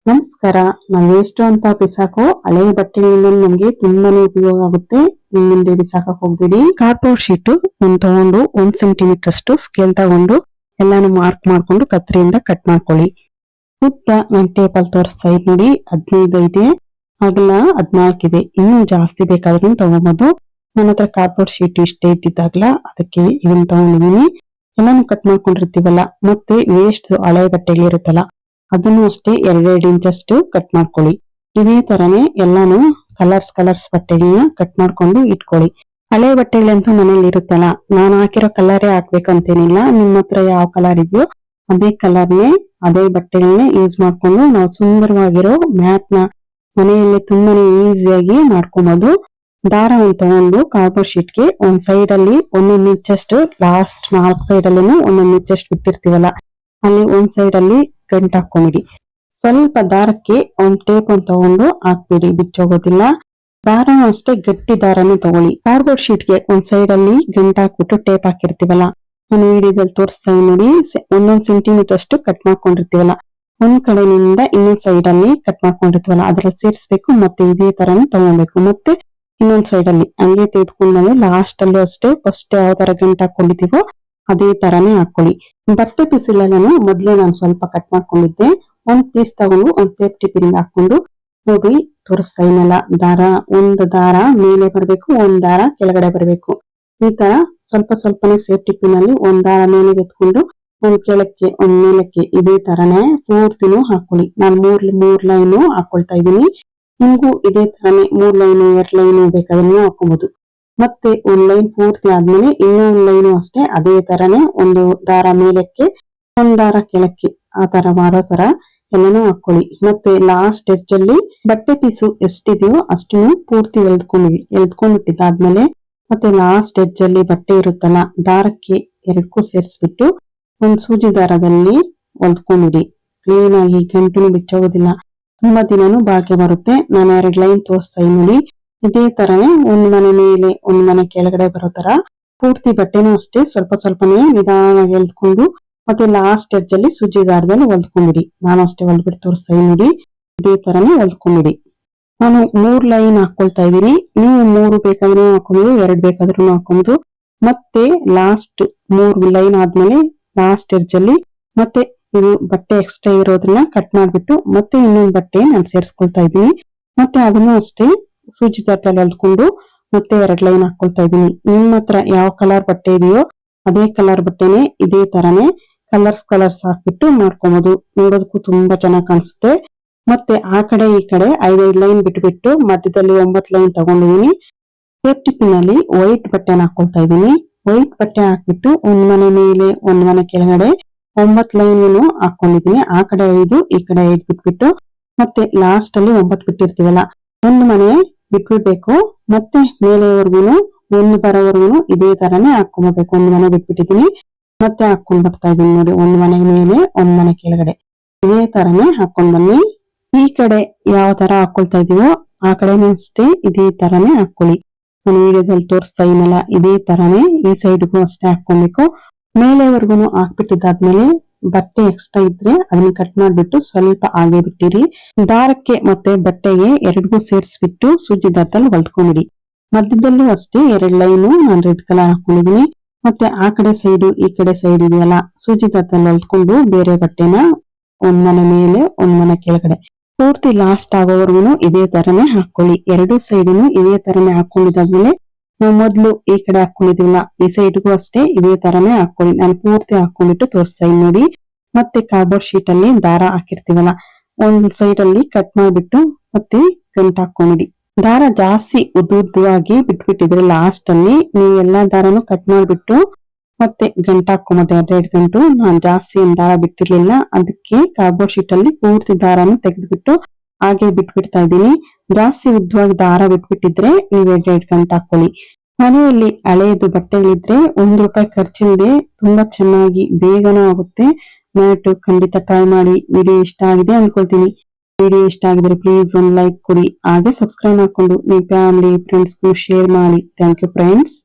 ನಮಸ್ಕಾರ. ನಾವು ವೇಸ್ಟ್ ಅಂತ ಬಿಸಾಕೋ ಹಳೆ ಬಟ್ಟೆಗಳಿಂದ ನಮ್ಗೆ ತುಂಬಾನೇ ಉಪಯೋಗ ಆಗುತ್ತೆ. ಮುಂದೆ ಬಿಸಾಕಕ್ ಹೋಗ್ಬಿಡಿ. ಕಾರ್ಡ್ಬೋರ್ಡ್ ಶೀಟ್ ತಗೊಂಡು 1 ಸೆಂಟಿಮೀಟರ್ ಅಷ್ಟು ಸ್ಕೇಲ್ ತಗೊಂಡು ಎಲ್ಲಾನು ಮಾರ್ಕ್ ಮಾಡ್ಕೊಂಡು ಕತ್ತರಿಯಿಂದ ಕಟ್ ಮಾಡ್ಕೊಳ್ಳಿ. ಉದ್ದ ನಾನು ಟೇಪಲ್ ತೋರಿಸ್ತಾ ಇದ್ ನೋಡಿ 15 ಇದೆ, ಅಗಲ 14 ಇದೆ. ಇನ್ನೂ ಜಾಸ್ತಿ ಬೇಕಾದ್ರೂ ತಗೋಬಹುದು. ನನ್ನ ಹತ್ರ ಕಾರ್ಡ್ಬೋರ್ಡ್ ಶೀಟ್ ಇಷ್ಟೇ ಇದ್ದಿದ್ದಾಗ್ಲ ಅದಕ್ಕೆ ಇದನ್ನ ತಗೊಂಡಿದೀನಿ. ಎಲ್ಲಾನು ಕಟ್ ಮಾಡ್ಕೊಂಡಿರ್ತೀವಲ್ಲ, ಮತ್ತೆ ವೇಸ್ಟ್ ಹಳೆ ಬಟ್ಟೆಗಳಿರುತ್ತಲ್ಲ ಅದನ್ನು ಅಷ್ಟೇ 2 ಇಂಚಷ್ಟು ಕಟ್ ಮಾಡ್ಕೊಳ್ಳಿ. ಇದೇ ತರನೇ ಎಲ್ಲಾನು ಕಲರ್ಸ್ ಬಟ್ಟೆಗಳನ್ನ ಕಟ್ ಮಾಡ್ಕೊಂಡು ಇಟ್ಕೊಳ್ಳಿ. ಹಳೆ ಬಟ್ಟೆಗಳಂತೂ ಮನೇಲಿ ಇರುತ್ತಲ್ಲ, ನಾನು ಹಾಕಿರೋ ಕಲರೇ ಹಾಕ್ಬೇಕಂತೇನಿಲ್ಲ. ನಿಮ್ಮ ಹತ್ರ ಯಾವ ಕಲರ್ ಇದೆಯೋ ಅದೇ ಕಲರ್ನೇ ಅದೇ ಬಟ್ಟೆಗಳನ್ನೇ ಯೂಸ್ ಮಾಡ್ಕೊಂಡು ನಾವು ಸುಂದರವಾಗಿರೋ ಮ್ಯಾಟ್ ನ ಮನೆಯಲ್ಲಿ ತುಂಬಾನೇ ಈಸಿಯಾಗಿ ಮಾಡ್ಕೊಬಹುದು. ದಾರವನ್ನು ತಗೊಂಡು ಕಾರ್ಡ್ಬೋರ್ಡ್ ಶೀಟ್ಗೆ ಒಂದ್ ಸೈಡ್ ಅಲ್ಲಿ 1 ಇಂಚಷ್ಟು, ಲಾಸ್ಟ್ 4 ಸೈಡ್ ಅಲ್ಲೂ 1 ಇಂಚಷ್ಟು ಬಿಟ್ಟಿರ್ತೀವಲ್ಲ ಅಲ್ಲಿ ಒಂದ್ ಸೈಡ್ ಅಲ್ಲಿ ಗಂಟು ಹಾಕೊಂಬಿಡಿ. ಸ್ವಲ್ಪ ದಾರಕ್ಕೆ ಒಂದ್ ಟೇಪ್ ತಗೊಂಡು ಹಾಕ್ಬಿಡಿ, ಬಿಚ್ಚೋಗೋದಿಲ್ಲ. ದಾರನೂ ಅಷ್ಟೇ ಗಟ್ಟಿ ದಾರನೇ ತಗೊಳ್ಳಿ. ಕಾರ್ಡ್ಬೋರ್ಡ್ ಶೀಟ್ಗೆ ಒಂದ್ ಸೈಡ್ ಅಲ್ಲಿ ಗಂಟು ಹಾಕ್ಬಿಟ್ಟು ಟೇಪ್ ಹಾಕಿರ್ತೀವಲ್ಲ, ನಾನು ವಿಡಿಯೋದಲ್ಲಿ ತೋರಿಸ್ತಾ ನೋಡಿ, 1 ಸೆಂಟಿಮೀಟರ್ ಅಷ್ಟು ಕಟ್ ಮಾಡ್ಕೊಂಡಿರ್ತೀವಲ್ಲ, ಒಂದ್ ಕಡೆಯಿಂದ ಇನ್ನೊಂದ್ ಸೈಡ್ ಅಲ್ಲಿ ಕಟ್ ಮಾಡ್ಕೊಂಡಿರ್ತೀವಲ್ಲ ಅದ್ರಲ್ಲಿ ಸೇರಿಸ್ಬೇಕು. ಮತ್ತೆ ಇದೇ ತರನೇ ತಗೊಳ್ಬೇಕು. ಮತ್ತೆ ಇನ್ನೊಂದ್ ಸೈಡ್ ಅಲ್ಲಿ ಹಂಗೆ ತೆಗೆದುಕೊಂಡು ಲಾಸ್ಟ್ ಅಲ್ಲೂ ಅಷ್ಟೇ ಫಸ್ಟ್ ಯಾವ ತರ ಗಂಟು ಹಾಕೊಂಡಿದೀವೋ ಅದೇ ತರಾನೇ ಹಾಕೊಳ್ಳಿ. ಬಟ್ಟೆ ಪೀಸೆಲ್ಲನು ಮೊದ್ಲೇ ನಾನು ಸ್ವಲ್ಪ ಕಟ್ ಮಾಡ್ಕೊಂಡಿದ್ದೆ. ಒಂದ್ ಪೀಸ್ ತಗೊಂಡು ಒಂದ್ ಸೇಫ್ಟಿ ಪಿನ್ ಹಾಕೊಂಡು ನೋಡಿ ತೋರಿಸ್ತಾ ಇದೀನಲ್ಲ, ಒಂದ್ ದಾರ ಮೇಲೆ ಬರ್ಬೇಕು, ಒಂದ್ ದಾರ ಕೆಳಗಡೆ ಬರ್ಬೇಕು. ಈ ತರ ಸ್ವಲ್ಪನೇ ಸೇಫ್ಟಿ ಪಿನ್ ಅಲ್ಲಿ ಒಂದ್ ದಾರ ಮೇಲೆ ಎತ್ಕೊಂಡು ಒಂದ್ ಕೆಳಕ್ಕೆ ಒಂದ್ ಮೇಲಕ್ಕೆ ಇದೇ ತರನೇ ಪೂರ್ತಿನೂ ಹಾಕೊಳ್ಳಿ. ನಾನು ಮೂರ್ ಲೈನು ಹಾಕೊಳ್ತಾ ಇದೀನಿ. ನಿಮ್ಗೂ ಇದೇ ತರನೇ 3 ಲೈನು 2 ಲೈನು ಬೇಕಾದ್ರೆ ಹಾಕೋಬಹುದು. ಮತ್ತೆ ಒಂದ್ ಲೈನ್ ಪೂರ್ತಿ ಆದ್ಮೇಲೆ ಇನ್ನೊಂದ್ ಲೈನು ಅಷ್ಟೇ ಅದೇ ತರನೇ ಒಂದು ದಾರ ಮೇಲಕ್ಕೆ ಒಂದ್ ದಾರ ಕೆಳಕ್ಕೆ ಆ ತರ ಮಾಡೋ ತರ ಎಲ್ಲಾನು ಹಾಕೊಳ್ಳಿ. ಮತ್ತೆ ಲಾಸ್ಟ್ ಎಡ್ಜ್ ಅಲ್ಲಿ ಬಟ್ಟೆ ಪೀಸು ಎಷ್ಟಿದೆಯೋ ಅಷ್ಟನ್ನು ಪೂರ್ತಿ ಎಳ್ದ್ಕೊಂಡ್ಬಿಟ್ಟಿದ್ದಾದ್ಮೇಲೆ ಮತ್ತೆ ಲಾಸ್ಟ್ ಎಡ್ಜ್ ಅಲ್ಲಿ ಬಟ್ಟೆ ಇರುತ್ತಲ್ಲ ದಾರಕ್ಕೆ 2 ಸೇರಿಸ್ಬಿಟ್ಟು ಒಂದ್ ಸೂಜಿ ದಾರದಲ್ಲಿ ಹೊಲ್ದ್ಕೊಂಡ್ಬಿಡಿ. ಕ್ಲೀನ್ ಆಗಿ ಗಂಟುನು ಬಿಚ್ಚೋಗೋದಿಲ್ಲ, ತುಂಬಾ ದಿನಾನು ಬಾಳಿಕೆ ಬರುತ್ತೆ. ನಾನು 2 ಲೈನ್ ತೋರಿಸ್ತಾ ನೋಡಿ. ಇದೇ ತರನೇ ಒಂದ್ ಮನೆ ಮೇಲೆ ಒಂದ್ ಮನೆ ಕೆಳಗಡೆ ಬರೋ ತರ ಪೂರ್ತಿ ಬಟ್ಟೆನೂ ಅಷ್ಟೇ ಸ್ವಲ್ಪನೇ ನಿಧಾನವಾಗಿ ಎಳ್ಕೊಂಡು ಮತ್ತೆ ಲಾಸ್ಟ್ ಎಡ್ಜ್ ಅಲ್ಲಿ ಸುಜ್ಜಿ ದಾರದಲ್ಲಿ ಹೊಲ್ದ್ಕೊಂಡ್ಬಿಡಿ. ನಾನು ಅಷ್ಟೇ ಹೊಲ್ದ್ಬಿಟ್ಟು ತೋರಿಸ್ತಾ ನೋಡಿ. ಇದೇ ತರನೇ ಹೊಲ್ದ್ಕೊಂಡ್ಬಿಡಿ. ನಾನು 3 ಲೈನ್ ಹಾಕೊಳ್ತಾ ಇದೀನಿ. ನೀವು 3 ಬೇಕಾದ್ರೂ ಹಾಕೋಬಹುದು, 2 ಬೇಕಾದ್ರೂ ಹಾಕೋಬಹುದು. ಮತ್ತೆ ಲಾಸ್ಟ್ 3 ಲೈನ್ ಆದ್ಮೇಲೆ ಲಾಸ್ಟ್ ಎಡ್ಜ್ ಅಲ್ಲಿ ಮತ್ತೆ ಇದು ಬಟ್ಟೆ ಎಕ್ಸ್ಟ್ರಾ ಇರೋದನ್ನ ಕಟ್ ಮಾಡ್ಬಿಟ್ಟು ಮತ್ತೆ ಇನ್ನೊಂದು ಬಟ್ಟೆ ನಾನು ಸೇರಿಸ್ಕೊಳ್ತಾ ಇದೀನಿ. ಮತ್ತೆ ಅದನ್ನು ಅಷ್ಟೇ ಸೂಜಿ ದಾರದಲ್ಲಿ ಹೊಲ್ದ್ಕೊಂಡು ಮತ್ತೆ 2 ಲೈನ್ ಹಾಕೊಳ್ತಾ ಇದೀನಿ. ನಿಮ್ಮ ಹತ್ರ ಯಾವ ಕಲರ್ ಬಟ್ಟೆ ಇದೆಯೋ ಅದೇ ಕಲರ್ ಬಟ್ಟೆನೆ ಇದೇ ತರನೇ ಕಲರ್ಸ್ ಹಾಕ್ಬಿಟ್ಟು ಮಾಡ್ಕೊಬಹುದು. ನೋಡೋದಕ್ಕೂ ತುಂಬಾ ಚೆನ್ನಾಗಿ ಕಾಣಿಸುತ್ತೆ. ಮತ್ತೆ ಆ ಕಡೆ ಈ ಕಡೆ 5 ಲೈನ್ ಬಿಟ್ಬಿಟ್ಟು ಮಧ್ಯದಲ್ಲಿ 9 ಲೈನ್ ತಗೊಂಡಿದೀನಿ. ಸೇಫ್ಟಿ ಪಿನ್ ಅಲ್ಲಿ ವೈಟ್ ಬಟ್ಟೆನ ಹಾಕೊಳ್ತಾ ಇದೀನಿ. ವೈಟ್ ಬಟ್ಟೆ ಹಾಕ್ಬಿಟ್ಟು ಒಂದ್ ಮನೆ ಮೇಲೆ ಒಂದ್ ಮನೆ ಕೆಳಗಡೆ 9 ಲೈನ್ ಹಾಕೊಂಡಿದೀನಿ. ಆ ಕಡೆ 5 ಈ ಕಡೆ 5 ಬಿಟ್ಬಿಟ್ಟು ಮತ್ತೆ ಲಾಸ್ಟ್ ಅಲ್ಲಿ 9 ಬಿಟ್ಟಿರ್ತೀವಲ್ಲ ಒಂದ್ ಮನೆ ಬಿಟ್ಬಿಡ್ಬೇಕು. ಮತ್ತೆ ಮೇಲೆವರ್ಗುನು ಒಂದು ಬರೋವರ್ಗುನು ಇದೇ ತರಾನೇ ಹಾಕೊಂಡ್ಬೇಕು. ಒಂದ್ ಮನೆ ಬಿಟ್ಬಿಟ್ಟಿದೀನಿ ಮತ್ತೆ ಹಾಕೊಂಡ್ ಬರ್ತಾ ಇದೀನಿ ನೋಡಿ. ಒಂದ್ ಮನೆ ಮೇಲೆ ಒಂದ್ ಮನೆ ಕೆಳಗಡೆ ಇದೇ ತರಾನೇ ಹಾಕೊಂಡ್ ಬನ್ನಿ. ಈ ಕಡೆ ಯಾವ ತರ ಹಾಕೊಳ್ತಾ ಇದೀವೋ ಆ ಕಡೆನೂ ಅಷ್ಟೇ ಇದೇ ತರಾನೇ ಹಾಕೊಳ್ಳಿ. ನಾನು ವಿಡಿಯೋದಲ್ಲಿ ತೋರಿಸ್ತಾ ಇದೀನಲ್ಲ ಇದೇ ತರಾನೇ ಈ ಸೈಡ್ಗೂ ಅಷ್ಟೇ ಹಾಕೊಬೇಕು. ಮೇಲೆವರ್ಗುನು ಹಾಕ್ಬಿಟ್ಟಿದ್ದಾದ್ಮೇಲೆ ಬಟ್ಟೆ ಎಕ್ಸ್ಟ್ರಾ ಇದ್ರೆ ಅದನ್ನ ಕಟ್ ಮಾಡ್ಬಿಟ್ಟು ಸ್ವಲ್ಪ ಹಾಗೆ ಬಿಟ್ಟಿರಿ. ದಾರಕ್ಕೆ ಮತ್ತೆ ಬಟ್ಟೆಗೆ 2 ಸೇರಿಸ್ಬಿಟ್ಟು ಸೂಜಿ ದಾರದಲ್ಲಿ ಹೊಲ್ದ್ಕೊಂಡ್ಬಿಡಿ. ಮಧ್ಯದಲ್ಲೂ ಅಷ್ಟೇ 2 ಲೈನು ನಾನು ರೆಡ್ ಕಲರ್ ಹಾಕೊಂಡಿದೀನಿ. ಮತ್ತೆ ಆ ಕಡೆ ಸೈಡು ಈ ಕಡೆ ಸೈಡ್ ಇದೆಯಲ್ಲ ಸೂಜಿ ದಾರದಲ್ಲಿ ಹೊಲ್ದ್ಕೊಂಡು ಬೇರೆ ಬಟ್ಟೆನ ಒಂದ್ ಮನೆ ಮೇಲೆ ಒಂದ್ ಮನೆ ಕೆಳಗಡೆ ಪೂರ್ತಿ ಲಾಸ್ಟ್ ಆಗೋವರ್ಗುನು ಇದೇ ತರನೇ ಹಾಕೊಳ್ಳಿ. 2 ಸೈಡ್ನು ಇದೇ ತರನೇ ಹಾಕೊಂಡಿದ್ದಾದ್ಮೇಲೆ ನಾವು ಮೊದ್ಲು ಈ ಕಡೆ ಹಾಕೊಂಡಿದೀವಲ್ಲ ಈ ಸೈಡ್ಗೂ ಅಷ್ಟೇ ಇದೇ ತರಾನೇ ಹಾಕೊಳ್ಳಿ. ನಾನು ಪೂರ್ತಿ ಹಾಕೊಂಡ್ಬಿಟ್ಟು ತೋರಿಸ್ತಾ ನೋಡಿ. ಮತ್ತೆ ಕಾರ್ಡ್ಬೋರ್ಡ್ ಶೀಟ್ ಅಲ್ಲಿ ದಾರ ಹಾಕಿರ್ತೀವಲ್ಲ ಒಂದ್ ಸೈಡ್ ಅಲ್ಲಿ ಕಟ್ ಮಾಡ್ಬಿಟ್ಟು ಮತ್ತೆ ಗಂಟು ಹಾಕೊಂಡ್ಬಿಡಿ. ದಾರ ಜಾಸ್ತಿ ಉದ್ದವಾಗಿ ಬಿಟ್ಬಿಟ್ಟಿದ್ರೆ ಲಾಸ್ಟ್ ಅಲ್ಲಿ ನೀವು ಎಲ್ಲಾ ದಾರನು ಕಟ್ ಮಾಡ್ಬಿಟ್ಟು ಮತ್ತೆ ಗಂಟು ಹಾಕೊಂಬತ್ತೆ. 2 ಗಂಟು ನಾನು ಜಾಸ್ತಿ ದಾರ ಬಿಟ್ಟಿರ್ಲಿಲ್ಲ, ಅದಕ್ಕೆ ಕಾರ್ಡ್ಬೋರ್ಡ್ ಶೀಟ್ ಅಲ್ಲಿ ಪೂರ್ತಿ ದಾರನು ತೆಗೆದ್ಬಿಟ್ಟು ಹಾಗೆ ಬಿಟ್ಬಿಡ್ತಾ ಇದ್ದೀನಿ. ಜಾಸ್ತಿ ಉದ್ದವಾಗಿ ದಾರ ಬಿಟ್ಬಿಟ್ಟಿದ್ರೆ ನೀವು 2 ಗಂಟು ಹಾಕೊಳ್ಳಿ. ಮನೆಯಲ್ಲಿ ಹಳೆಯದು ಬಟ್ಟೆಗಳಿದ್ರೆ ₹1 ಖರ್ಚಿಲ್ಲದೆ ತುಂಬಾ ಚೆನ್ನಾಗಿ ಬೇಗನೂ ಆಗುತ್ತೆ. ಮ್ಯಾಟ್ ಖಂಡಿತ ಟ್ರೈ ಮಾಡಿ. ವಿಡಿಯೋ ಇಷ್ಟ ಆಗಿದೆ ಅನ್ಕೊಳ್ತೀನಿ. ವಿಡಿಯೋ ಇಷ್ಟ ಆಗಿದ್ರೆ ಪ್ಲೀಸ್ ಒಂದು ಲೈಕ್ ಕೊಡಿ, ಹಾಗೆ ಸಬ್ಸ್ಕ್ರೈಬ್ ಮಾಡ್ಕೊಂಡು ನಿಮ್ಮ ಫ್ಯಾಮಿಲಿ ಫ್ರೆಂಡ್ಸ್ಗೂ ಶೇರ್ ಮಾಡಿ. Thank you friends.